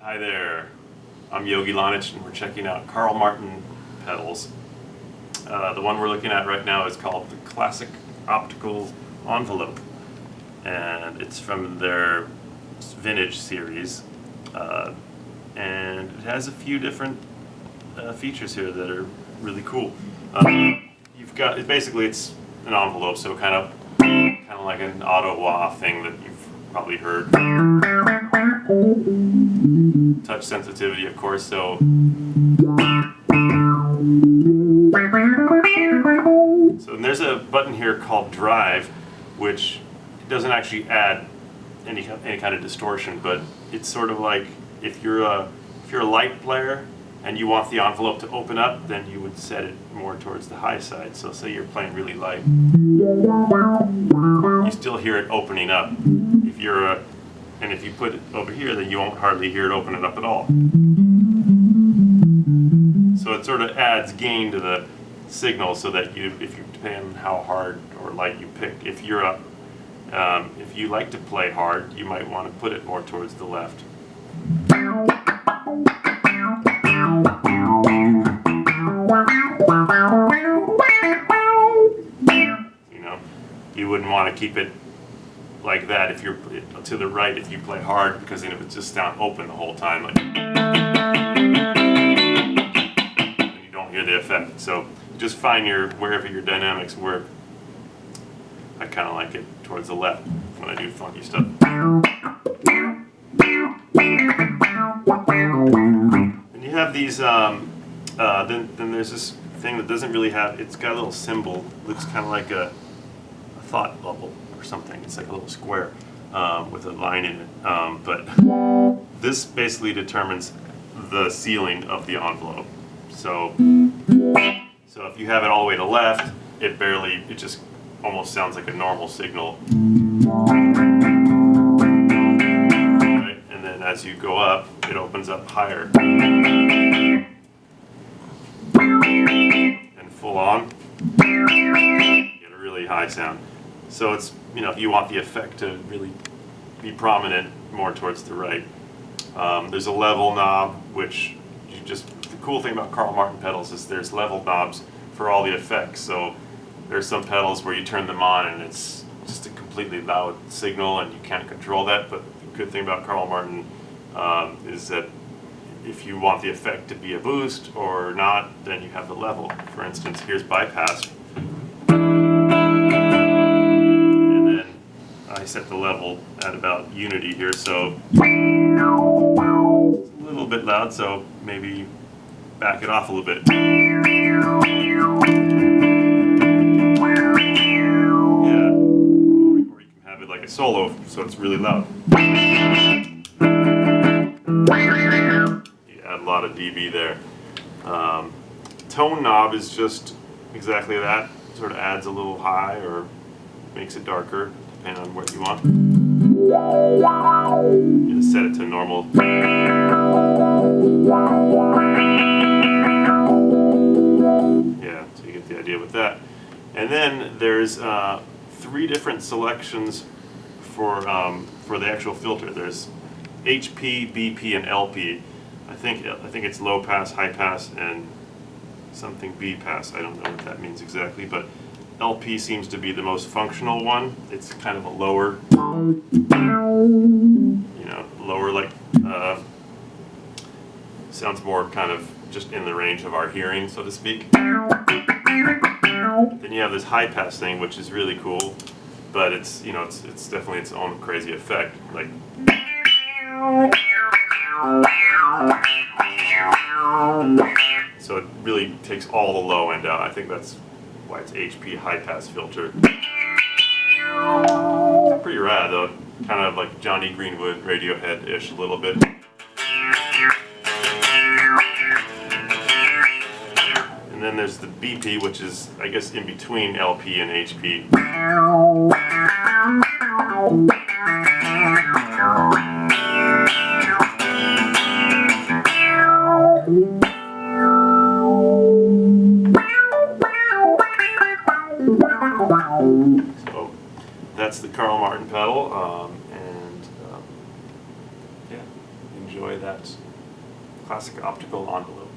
Hi there, I'm Yogi Lonich and we're checking out Carl Martin pedals. The one we're looking at right now is called the Classic Optical Envelope, and it's from their vintage series, and it has a few different features here that are really cool. You've got, basically it's an envelope, so kind of like an auto wah thing that you've probably heard. Touch sensitivity, of course, so there's a button here called Drive, which doesn't actually add any kind of distortion, but it's sort of like if you're a light player and you want the envelope to open up, then you would set it more towards the high side. So say you're playing really light, you still hear it opening up. And if you put it over here, then you won't hardly hear it opening up at all. So it sort of adds gain to the signal, so that if you depend on how hard or light you pick, if you like to play hard, you might want to put it more towards the left. You wouldn't want to keep it like that if you're to the right if you play hard, because then it would just sound open the whole time, like, and you don't hear the effect. So just find wherever your dynamics work. I kind of like it towards the left when I do funky stuff. And you have these, then there's this thing that doesn't really have, it's got a little symbol, looks kind of like a thought bubble or something. It's like a little square with a line in it. But this basically determines the ceiling of the envelope. So if you have it all the way to left, it just almost sounds like a normal signal. Right? And then as you go up, it opens up higher. And full on, you get a really high sound. So it's, if you want the effect to really be prominent, more towards the right. There's a level knob, which the cool thing about Carl Martin pedals is there's level knobs for all the effects. So there's some pedals where you turn them on and it's just a completely loud signal and you can't control that. But the good thing about Carl Martin is that if you want the effect to be a boost or not, then you have the level. For instance, here's bypass. I set the level at about unity here, so it's a little bit loud, so maybe back it off a little bit. Yeah, or you can have it like a solo, so it's really loud. You add a lot of dB there. Tone knob is just exactly that. It sort of adds a little high or makes it darker, depending on what you want. You just set it to normal. Yeah, so you get the idea with that. And then there's 3 different selections for the actual filter. There's HP, BP, and LP. I think it's low pass, high pass, and something B pass. I don't know what that means exactly, but LP seems to be the most functional one. It's kind of a lower, sounds more kind of just in the range of our hearing, so to speak. Then you have this high pass thing, which is really cool, but it's definitely its own crazy effect. Like, so it really takes all the low end out. I think that's why it's HP high pass filter. It's pretty rad though, kind of like Johnny Greenwood, Radiohead-ish a little bit. And then there's the BP, which is, I guess, in between LP and HP. So that's the Carl Martin pedal, and yeah, enjoy. enjoy that classic optical envelope.